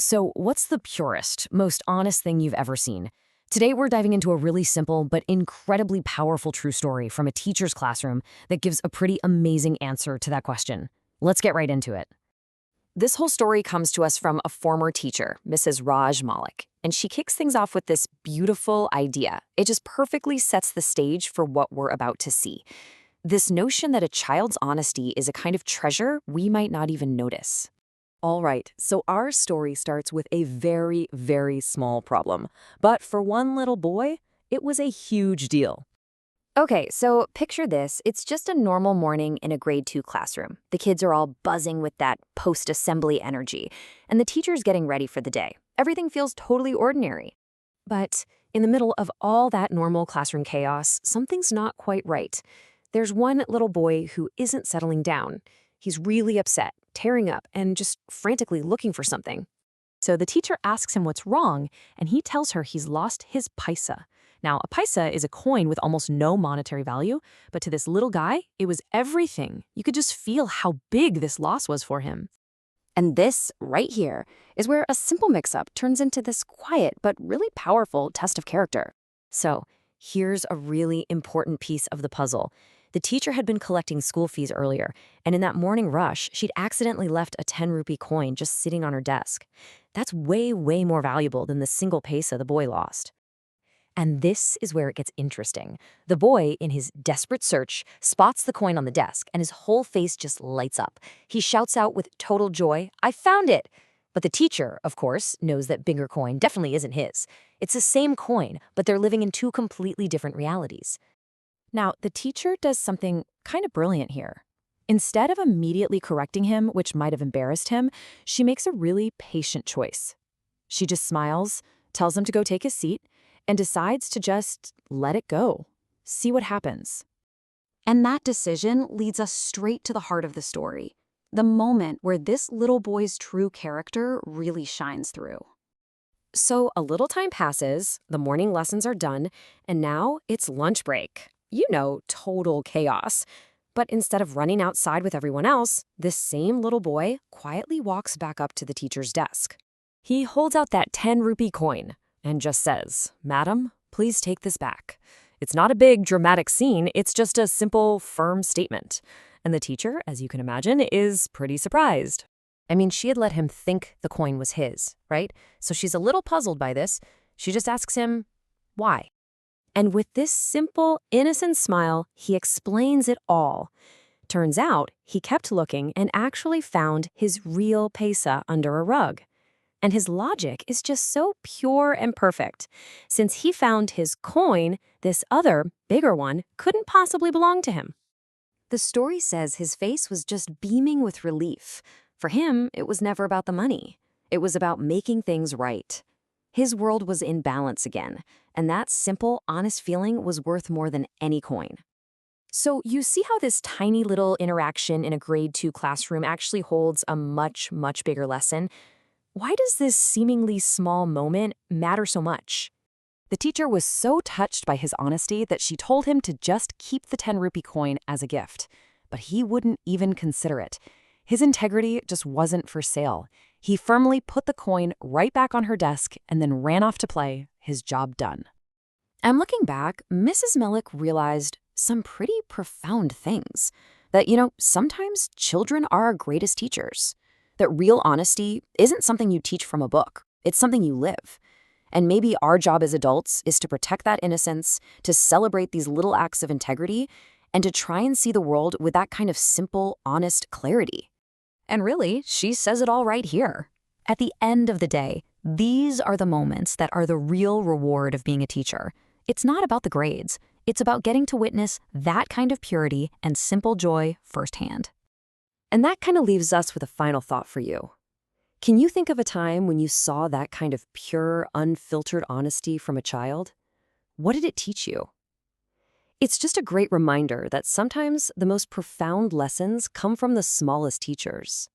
So, what's the purest, most honest thing you've ever seen? Today, we're diving into a really simple but incredibly powerful true story from a teacher's classroom that gives a pretty amazing answer to that question. Let's get right into it. This whole story comes to us from a former teacher, Mrs. Raj Malik, and she kicks things off with this beautiful idea. It just perfectly sets the stage for what we're about to see. This notion that a child's honesty is a kind of treasure we might not even notice. All right, so our story starts with a very, very small problem. But for one little boy, it was a huge deal. Okay, so picture this. It's just a normal morning in a grade 2 classroom. The kids are all buzzing with that post-assembly energy, and the teacher's getting ready for the day. Everything feels totally ordinary. But in the middle of all that normal classroom chaos, something's not quite right. There's one little boy who isn't settling down. He's really upset, tearing up, and just frantically looking for something. So the teacher asks him what's wrong, and he tells her he's lost his paisa. Now, a paisa is a coin with almost no monetary value, but to this little guy, it was everything. You could just feel how big this loss was for him. And this, right here, is where a simple mix-up turns into this quiet but really powerful test of character. So here's a really important piece of the puzzle. The teacher had been collecting school fees earlier, and in that morning rush, she'd accidentally left a 10-rupee coin just sitting on her desk. That's way, way more valuable than the single paisa the boy lost. And this is where it gets interesting. The boy, in his desperate search, spots the coin on the desk, and his whole face just lights up. He shouts out with total joy, "I found it!" But the teacher, of course, knows that bigger coin definitely isn't his. It's the same coin, but they're living in two completely different realities. Now, the teacher does something kind of brilliant here. Instead of immediately correcting him, which might have embarrassed him, she makes a really patient choice. She just smiles, tells him to go take his seat, and decides to just let it go. See what happens. And that decision leads us straight to the heart of the story, the moment where this little boy's true character really shines through. So a little time passes, the morning lessons are done, and now it's lunch break. You know, total chaos. But instead of running outside with everyone else, this same little boy quietly walks back up to the teacher's desk. He holds out that 10-rupee coin and just says, "Madam, please take this back." It's not a big, dramatic scene. It's just a simple, firm statement. And the teacher, as you can imagine, is pretty surprised. I mean, she had let him think the coin was his, right? So she's a little puzzled by this. She just asks him, why? And with this simple, innocent smile, he explains it all. Turns out, he kept looking and actually found his real paisa under a rug. And his logic is just so pure and perfect. Since he found his coin, this other, bigger one, couldn't possibly belong to him. The story says his face was just beaming with relief. For him, it was never about the money. It was about making things right. His world was in balance again, and that simple, honest feeling was worth more than any coin. So you see how this tiny little interaction in a grade 2 classroom actually holds a much, much bigger lesson? Why does this seemingly small moment matter so much? The teacher was so touched by his honesty that she told him to just keep the 10-rupee coin as a gift. But he wouldn't even consider it. His integrity just wasn't for sale. He firmly put the coin right back on her desk and then ran off to play, his job done. And looking back, Mrs. Malik realized some pretty profound things. That, sometimes children are our greatest teachers. That real honesty isn't something you teach from a book. It's something you live. And maybe our job as adults is to protect that innocence, to celebrate these little acts of integrity, and to try and see the world with that kind of simple, honest clarity. And really, she says it all right here. At the end of the day, these are the moments that are the real reward of being a teacher. It's not about the grades. It's about getting to witness that kind of purity and simple joy firsthand. And that kind of leaves us with a final thought for you. Can you think of a time when you saw that kind of pure, unfiltered honesty from a child? What did it teach you? It's just a great reminder that sometimes the most profound lessons come from the smallest teachers.